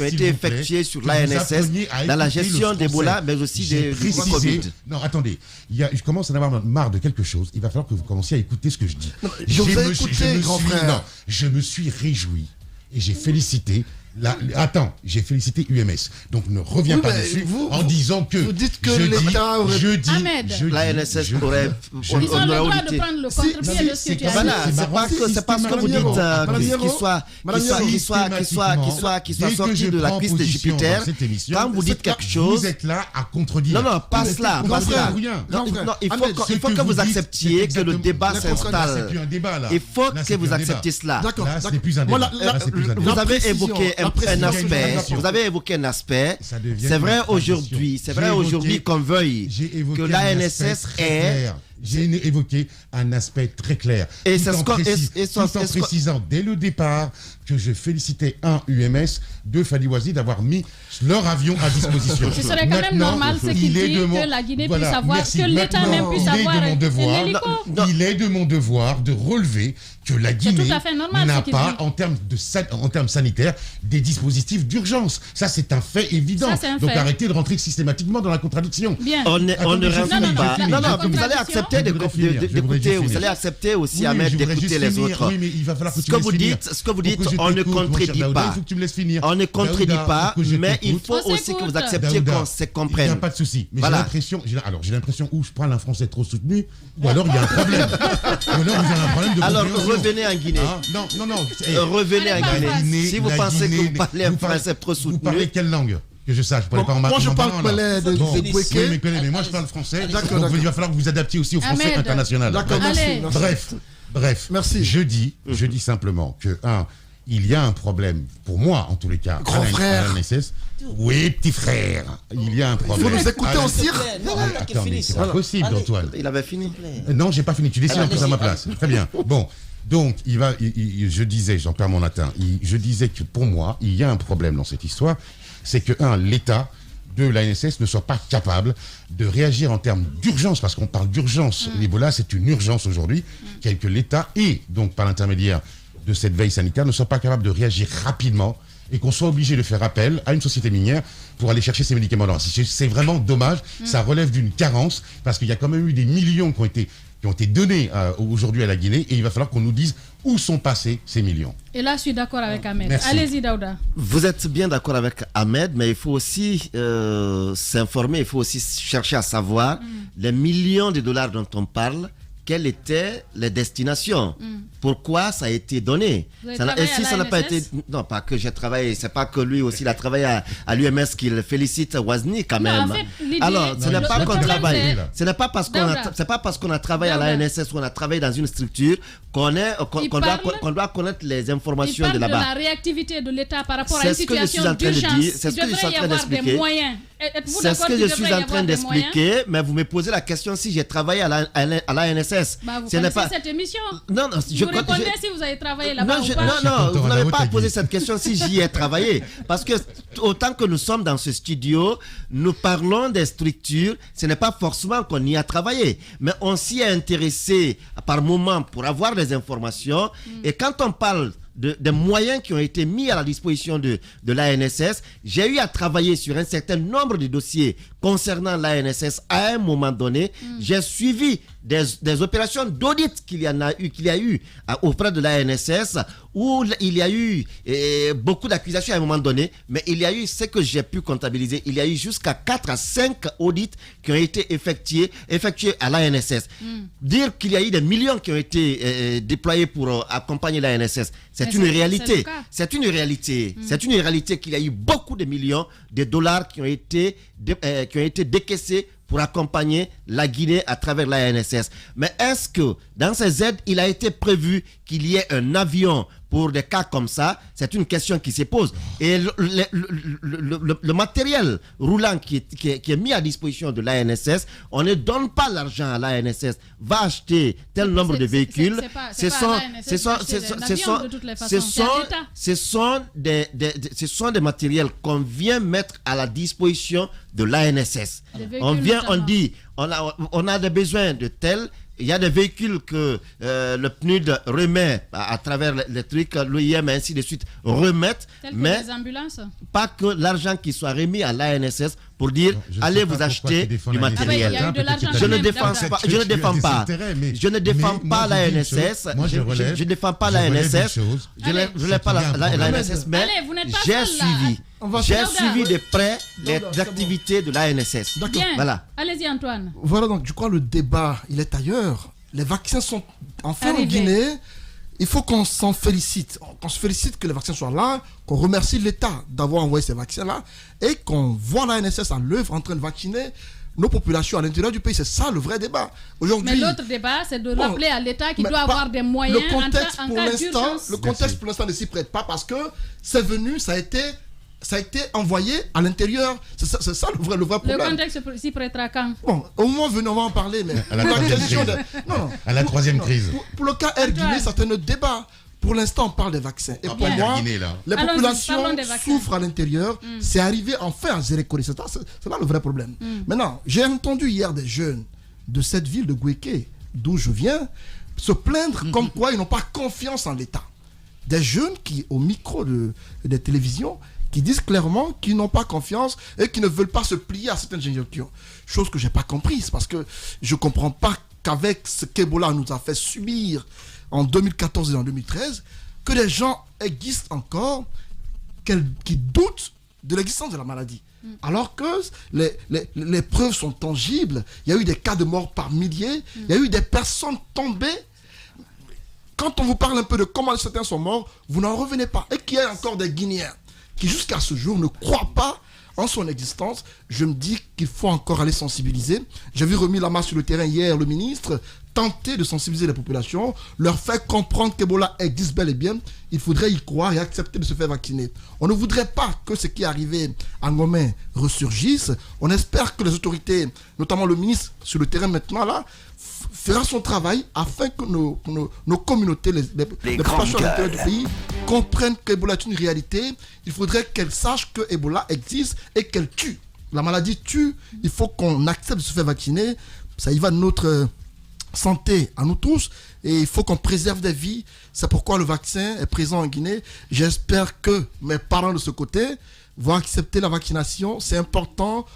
été effectués sur l'ANSS dans la gestion d'Ebola, mais aussi des Covid. Non, attendez, je commence à en avoir marre de quelque chose. Il va falloir que vous commenciez à écouter ce que je dis. Je vous ai écouté, grand frère. Non, je me suis réjoui. Et j'ai félicité j'ai félicité UMS. Donc ne reviens pas dessus en disant que... Vous dites que l'État aurait... l'ANSS aurait... Ils ont le droit de prendre le contre-pied de ce que tu as dit. Voilà, c'est parce que vous dites qu'il soit sorti de la piste de Jupiter. Quand vous dites quelque chose... Vous êtes là à contredire. Non, pas cela. Il faut que vous acceptiez que le débat s'installe. Il faut que vous acceptiez cela. D'accord. Vous avez évoqué vous avez évoqué un aspect. C'est vrai aujourd'hui qu'on veuille que l'ANSS ait... J'ai évoqué un aspect très clair, tout en précisant dès le départ que je félicitais UMS, Fadi Wazni d'avoir mis leur avion à disposition. Ce serait quand même normal ce qu'il dit, que la Guinée puisse savoir, que l'État même puisse avoir un hélico. Il est de mon devoir de relever que la Guinée n'a pas, en termes sanitaires, des dispositifs d'urgence. Ça, c'est un fait évident. Donc arrêtez de rentrer systématiquement dans la contradiction. Bien. On ne revient pas. Non, vous allez accepter d'écouter, vous allez accepter aussi, Ahmed, d'écouter les autres. Oui, mais il va falloir que ce que vous dites, on ne contredit pas. Il faut que tu me laisses finir. On ne contredit pas, mais il faut aussi que vous acceptiez qu'on se comprenne. Il n'y a pas de souci. Mais j'ai l'impression où je parle un français trop soutenu, ou alors il y a un problème. Alors revenez en Guinée. Non. Revenez en Guinée. Si vous pensez que vous parlez un français trop soutenu. Vous parlez quelle langue? Que je sache, moi je parle de Goueke. Mais moi je parle français. Donc il va falloir que vous adaptiez aussi au français international. D'accord, Bref, merci. je dis simplement que il y a un problème, pour moi en tous les cas, Grand frère. à l'ANSS. Oui, petit frère, il y a un problème. Vous nous écoutez en cire. Attends, mais c'est pas possible, Antoine. Il avait fini. Non, j'ai pas fini, tu décides en plus à ma place. Très bien. Bon, donc, je disais, j'en perds mon latin, je disais que pour moi, il y a un problème dans cette histoire, c'est que, l'État de l'ANSS ne soit pas capable de réagir en termes d'urgence, parce qu'on parle d'urgence. L'Ebola, c'est une urgence aujourd'hui, que l'État, et donc par l'intermédiaire de cette veille sanitaire, ne soit pas capable de réagir rapidement et qu'on soit obligé de faire appel à une société minière pour aller chercher ces médicaments-là. C'est vraiment dommage, ça relève d'une carence, parce qu'il y a quand même eu des millions qui ont été donnés aujourd'hui à la Guinée, et il va falloir qu'on nous dise où sont passés ces millions. Et là, je suis d'accord avec Ahmed. Merci. Allez-y, Daouda. Vous êtes bien d'accord avec Ahmed, mais il faut aussi s'informer, il faut aussi chercher à savoir les millions de dollars dont on parle, quelles étaient les destinations, pourquoi ça a été donné. Vous avez travaillé à ça n'a pas été... l'ANSS? Non, pas que j'ai travaillé, c'est pas que lui aussi, il a travaillé à l'UMS qu'il félicite Wazni quand même. Non, en fait, l'idée- Alors, ce n'est pas le qu'on problème, travaille, c'est- ce n'est pas parce qu'on a travaillé à Daouda. l'ANSS ou on a travaillé dans une structure qu'on doit connaître les Il informations parle de de là-bas. la réactivité de l'État par rapport à C'est une ce que je suis situation en train de d'urgence. dire, c'est ce que je suis en Il devrait y train avoir des d'expliquer. moyens. Êtes-vous C'est ce d'accord que qu'il je suis devrait y en train avoir des moyens? d'expliquer, mais vous me posez la question si j'ai travaillé à l'ANSS. Bah, vous Ce n'est connaissez cette émission. Non, non, Vous répondez si vous avez travaillé là-bas Non, ou pas. non, vous la n'avez haute pas aiguille. posé cette question si j'y ai travaillé. Parce que autant que nous sommes dans ce studio, nous parlons des structures, ce n'est pas forcément qu'on y a travaillé, mais on s'y est intéressé par moment pour avoir des informations. Et quand on parle des moyens qui ont été mis à la disposition de l'ANSS, j'ai eu à travailler sur un certain nombre de dossiers concernant l'ANSS à un moment donné. J'ai suivi des opérations d'audit qu'il y a eu auprès de l'ANSS, où il y a eu beaucoup d'accusations à un moment donné, mais il y a eu ce que j'ai pu comptabiliser. Il y a eu jusqu'à 4 à 5 audits qui ont été effectués à l'ANSS. Dire qu'il y a eu des millions qui ont été déployés pour accompagner l'ANSS, c'est une réalité. C'est une réalité. C'est une réalité qu'il y a eu beaucoup de millions de dollars qui ont été décaissés pour accompagner la Guinée à travers l'ANSS. Mais est-ce que dans ces aides, il a été prévu qu'il y ait un avion pour des cas comme ça? C'est une question qui se pose. Et le matériel roulant qui est mis à disposition de l'ANSS, on ne donne pas l'argent à l'ANSS. Va acheter tel nombre de véhicules. Ce sont des matériels qu'on vient mettre à la disposition de l'ANSS. On dit, on a des besoins de tels. Il y a des véhicules que le PNUD remet à travers les trucs, l'OIM ainsi de suite remettent, mais des ambulances. Pas que l'argent qui soit remis à l'ANSS pour dire allez vous acheter du matériel. Je ne défends pas l'ANSS. Je ne défends pas l'ANSS. Je n'ai pas l'ANSS, mais j'ai suivi de près les activités de l'ANSS. Voilà. Allez-y Antoine. Voilà, donc je crois le débat, il est ailleurs. Les vaccins sont enfin en Guinée. Il faut qu'on s'en félicite. Qu'on se félicite que les vaccins soient là, qu'on remercie l'État d'avoir envoyé ces vaccins-là et qu'on voit l'ANSS à l'œuvre en train de vacciner nos populations à l'intérieur du pays. C'est ça le vrai débat. Mais l'autre débat, c'est de rappeler à l'État qu'il doit avoir des moyens en cas d'urgence. Le contexte pour l'instant ne s'y prête pas parce que c'est venu, ça a été envoyé à l'intérieur. C'est ça le vrai problème. Le contexte s'y prêtera quand? Bon, au moment venu, on va en parler. Mais à la troisième crise. Pour le cas Air Guinée, c'est un autre débat. Pour l'instant, on parle des vaccins. Et pour moi, les populations souffrent à l'intérieur. C'est arrivé enfin à Zérékoré. C'est là le vrai problème. Maintenant, j'ai entendu hier des jeunes de cette ville de Gouéké, d'où je viens, se plaindre comme quoi ils n'ont pas confiance en l'État. Des jeunes qui, au micro des télévisions, qui disent clairement qu'ils n'ont pas confiance et qu'ils ne veulent pas se plier à certaines injonctions. Chose que je n'ai pas comprise parce que je ne comprends pas qu'avec ce qu'Ebola nous a fait subir en 2014 et en 2013, que les gens existent encore, qui doutent de l'existence de la maladie. Alors que les preuves sont tangibles. Il y a eu des cas de mort par milliers, il y a eu des personnes tombées. Quand on vous parle un peu de comment certains sont morts, vous n'en revenez pas. Et qu'il y a encore des Guinéens qui jusqu'à ce jour ne croient pas en son existence, je me dis qu'il faut encore aller sensibiliser. J'ai vu remis la main sur le terrain hier le ministre tenter de sensibiliser les populations, leur faire comprendre qu'Ebola existe bel et bien. Il faudrait y croire et accepter de se faire vacciner. On ne voudrait pas que ce qui est arrivé à Ngomé ressurgisse. On espère que les autorités, notamment le ministre sur le terrain maintenant là, fera son travail afin que nos communautés, les populations à l'intérieur du pays comprennent qu'Ebola est une réalité. Il faudrait qu'elles sachent que Ebola existe et qu'elle tue. La maladie tue. Il faut qu'on accepte de se faire vacciner. Ça y va de notre santé à nous tous et il faut qu'on préserve des vies. C'est pourquoi le vaccin est présent en Guinée. J'espère que mes parents de ce côté vont accepter la vaccination. C'est important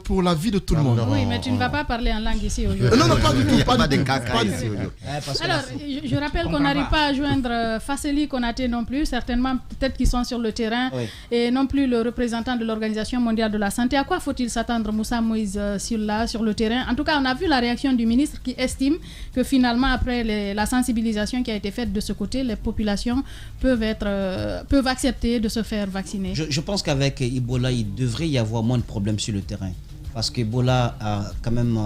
pour la vie de tout le monde. Oui, mais tu ne vas pas parler en langue ici aujourd'hui. Non, pas du tout. Alors, je rappelle qu'on n'arrive pas à joindre Fasseli Konaté non plus, certainement peut-être qu'ils sont sur le terrain, et non plus le représentant de l'Organisation mondiale de la santé. À quoi faut-il s'attendre, Moussa Moïse, sur le terrain? En tout cas, on a vu la réaction du ministre qui estime que finalement, après la sensibilisation qui a été faite de ce côté, les populations peuvent accepter de se faire vacciner. Je pense qu'avec Ebola, il devrait y avoir moins de problèmes sur le terrain. Parce qu'Ebola a quand même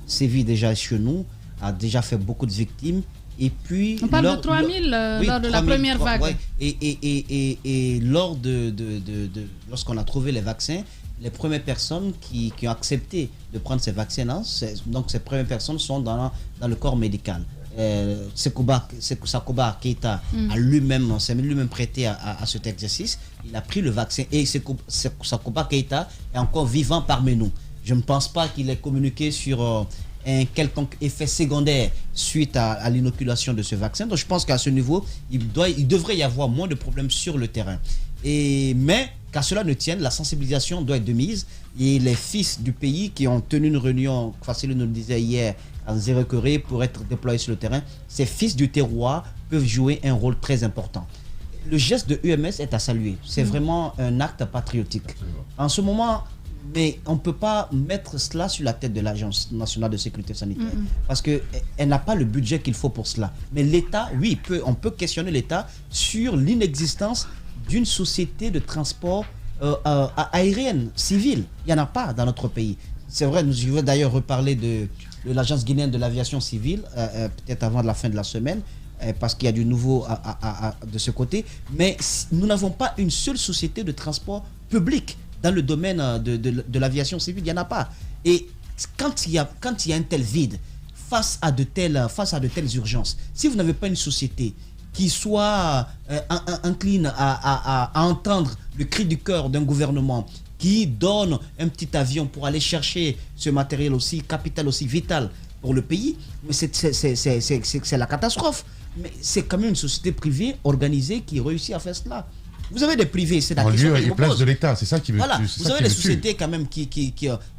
sévi déjà chez nous, a déjà fait beaucoup de victimes. Et puis, on parle de 3000 lors de la première vague. Ouais. Et lors lorsqu'on a trouvé les vaccins, les premières personnes qui ont accepté de prendre ces vaccins-là, donc ces premières personnes sont dans le corps médical. Sakoba Keita s'est lui-même prêté à cet exercice. Il a pris le vaccin et Sakoba Keita est encore vivant parmi nous. Je ne pense pas qu'il ait communiqué sur un quelconque effet secondaire suite à l'inoculation de ce vaccin. Donc je pense qu'à ce niveau, il devrait y avoir moins de problèmes sur le terrain. Mais qu'à cela ne tienne, la sensibilisation doit être de mise. Et les fils du pays qui ont tenu une réunion, Fassili nous le disait hier, en Zérekoré pour être déployés sur le terrain, ces fils du terroir peuvent jouer un rôle très important. Le geste de UMS est à saluer. C'est vraiment un acte patriotique. En ce moment, mais on ne peut pas mettre cela sur la tête de l'Agence nationale de sécurité sanitaire parce qu'elle n'a pas le budget qu'il faut pour cela. Mais l'État, oui, on peut questionner l'État sur l'inexistence d'une société de transport aérienne, civile. Il n'y en a pas dans notre pays. C'est vrai, je vais d'ailleurs reparler de l'Agence guinéenne de l'aviation civile, peut-être avant la fin de la semaine, parce qu'il y a du nouveau de ce côté. Mais nous n'avons pas une seule société de transport public dans le domaine de l'aviation civile. Il n'y en a pas. Et quand il y a un tel vide, face à de telles urgences, si vous n'avez pas une société qui soit incline à entendre le cri du cœur d'un gouvernement qui donne un petit avion pour aller chercher ce matériel aussi capital, aussi vital pour le pays, mais c'est la catastrophe. Mais c'est quand même une société privée organisée qui réussit à faire cela. Vous avez des privés, c'est la question que je et vous place pose. de l'État, c'est ça qui me Voilà, tue. vous avez des sociétés quand même qui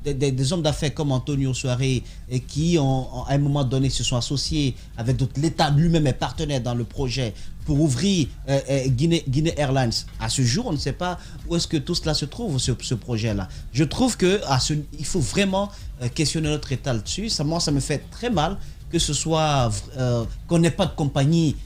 des hommes d'affaires comme Antonio Soare et qui à un moment donné se sont associés avec d'autres. L'État lui-même est partenaire dans le projet pour ouvrir Guinée Airlines. À ce jour, on ne sait pas où est-ce que tout cela se trouve, ce projet-là. Je trouve qu'il faut vraiment questionner notre État là-dessus. Moi, ça me fait très mal que ce soit qu'on n'ait pas de compagnie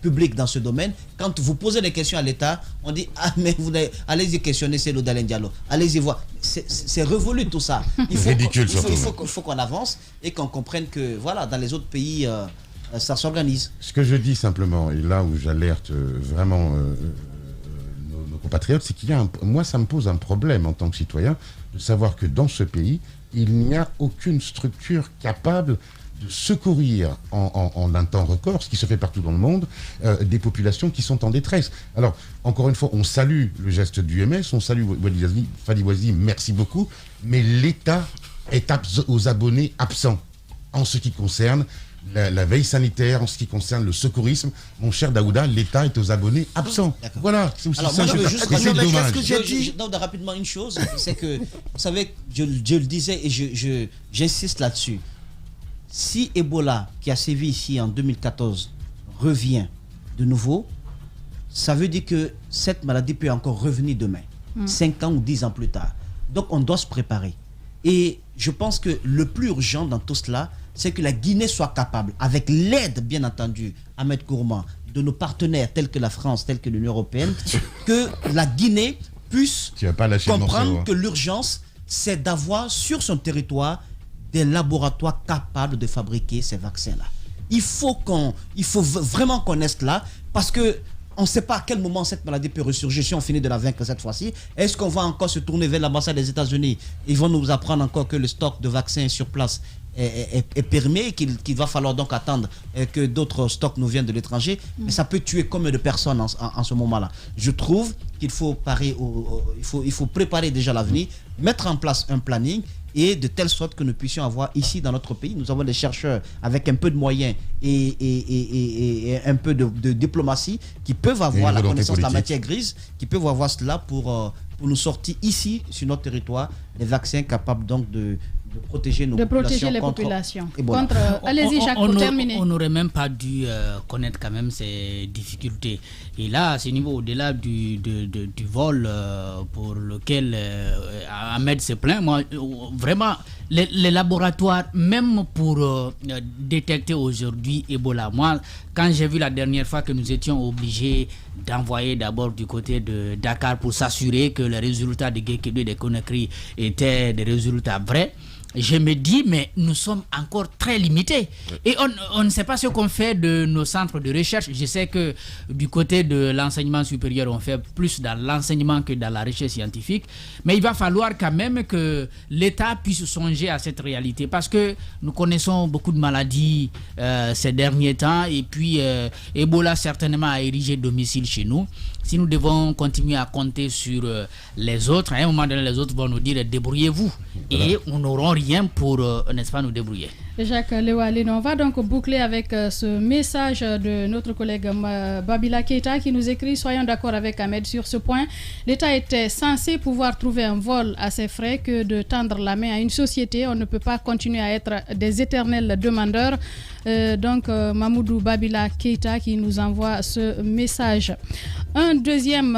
publique dans ce domaine. Quand vous posez des questions à l'État, on dit mais allez-y questionner Cellou Dalein Diallo, allez-y voir. C'est révolu tout ça. Il faut qu'on avance et qu'on comprenne que voilà, dans les autres pays ça s'organise. Ce que je dis simplement, et là où j'alerte vraiment nos compatriotes, c'est moi ça me pose un problème en tant que citoyen de savoir que dans ce pays, il n'y a aucune structure capable de secourir en un temps record, ce qui se fait partout dans le monde, des populations qui sont en détresse. Alors, encore une fois, on salue le geste du MS, on salue Fadiwazi, merci beaucoup, mais l'État est aux abonnés absents en ce qui concerne la veille sanitaire, en ce qui concerne le secourisme. Mon cher Daouda, l'État est aux abonnés absents. Voilà, c'est aussi simple. C'est dommage. Je donne rapidement une chose, c'est que, vous savez, je le disais et j'insiste là-dessus. Si Ebola, qui a sévi ici en 2014, revient de nouveau, ça veut dire que cette maladie peut encore revenir demain, 5 ans ou 10 ans plus tard. Donc on doit se préparer. Et je pense que le plus urgent dans tout cela, c'est que la Guinée soit capable, avec l'aide bien entendu, Ahmed Kourman, de nos partenaires tels que la France, tels que l'Union européenne, que la Guinée puisse comprendre que l'urgence, c'est d'avoir sur son territoire des laboratoires capables de fabriquer ces vaccins-là. Il faut vraiment qu'on est là, parce que on ne sait pas à quel moment cette maladie peut ressurgir si on finit de la vaincre cette fois-ci. Est-ce qu'on va encore se tourner vers l'ambassade des États-Unis? Ils vont nous apprendre encore que le stock de vaccins sur place est périmé, qu'il va falloir donc attendre que d'autres stocks nous viennent de l'étranger. Mais ça peut tuer combien de personnes en ce moment-là? Je trouve qu'il faut il faut préparer déjà l'avenir, mettre en place un planning, et de telle sorte que nous puissions avoir ici dans notre pays, nous avons des chercheurs avec un peu de moyens et un peu de diplomatie qui peuvent avoir la connaissance de la matière grise, qui peuvent avoir cela pour nous sortir ici, sur notre territoire, des vaccins capables donc de protéger nos populations contre allez-y Jacques, pour terminer. On n'aurait même pas dû connaître quand même ces difficultés. Et là, à ce niveau, au-delà du vol pour lequel Ahmed se plaint, moi, vraiment, les laboratoires, même pour détecter aujourd'hui Ebola, moi, quand j'ai vu la dernière fois que nous étions obligés d'envoyer d'abord du côté de Dakar pour s'assurer que les résultats de Guékédé et de Conakry étaient des résultats vrais, je me dis, mais nous sommes encore très limités. Et on ne sait pas ce qu'on fait de nos centres de recherche. Je sais que du côté de l'enseignement supérieur, on fait plus dans l'enseignement que dans la recherche scientifique. Mais il va falloir quand même que l'État puisse songer à cette réalité. Parce que nous connaissons beaucoup de maladies ces derniers temps. Et puis, Ebola certainement a érigé domicile chez nous. Si nous devons continuer à compter sur les autres, à un moment donné, les autres vont nous dire débrouillez-vous. Et nous n'aurons rien pour, n'est-ce pas, nous débrouiller. Jacques Lewalé, on va donc boucler avec ce message de notre collègue Babila Keita qui nous écrit: soyons d'accord avec Ahmed sur ce point. L'État était censé pouvoir trouver un vol à ses frais que de tendre la main à une société. On ne peut pas continuer à être des éternels demandeurs. Donc Mamoudou Babila Keita qui nous envoie ce message. Un deuxième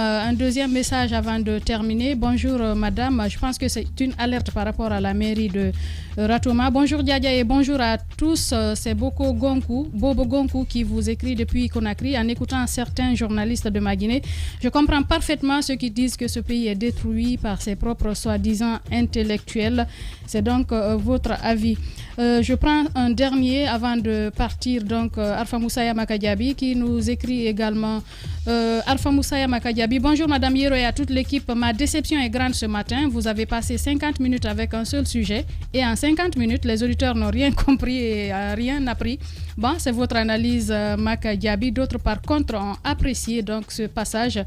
message avant de terminer. Bonjour madame, je pense que c'est une alerte par rapport à la mairie de Ratoma. Bonjour Diadia et bonjour à tous. C'est Bobo Gonkou qui vous écrit depuis Conakry en écoutant certains journalistes de ma Guinée. Je comprends parfaitement ceux qui disent que ce pays est détruit par ses propres soi-disant intellectuels. C'est donc votre avis. Je prends un dernier avant de partir. Donc Alpha Moussaya Makadiabi qui nous écrit également. Alpha Moussaya Makadiabi, bonjour Madame Yero et à toute l'équipe. Ma déception est grande ce matin. Vous avez passé 50 minutes avec un seul sujet et en 50 minutes, les auditeurs n'ont rien compris et rien appris. Bon, c'est votre analyse Makadiabi. D'autres par contre ont apprécié donc ce passage.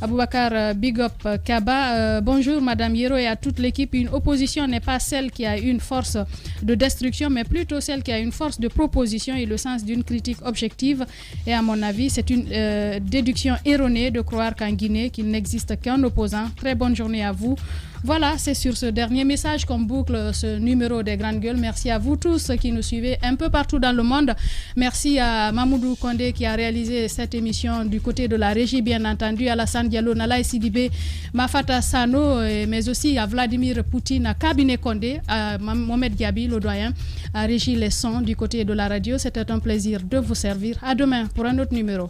Aboubakar Big Up Kaba, bonjour Madame Yero et à toute l'équipe. Une opposition n'est pas celle qui a une force de destruction, mais plutôt celle qui a une force de proposition et le sens d'une critique objective. Et à mon avis, c'est une déduction erronée de croire qu'en Guinée, qu'il n'existe qu'un opposant. Très bonne journée à vous. Voilà, c'est sur ce dernier message qu'on boucle ce numéro des Grandes Gueules. Merci à vous tous qui nous suivez un peu partout dans le monde. Merci à Mamoudou Kondé qui a réalisé cette émission du côté de la régie, bien entendu, Alassane Diallo, Nalaï Sidibé, Mafata Sano, mais aussi à Vladimir Poutine, à Cabinet Kondé, à Mohamed Gabi, le doyen, à Régie Les Sons du côté de la radio. C'était un plaisir de vous servir. À demain pour un autre numéro.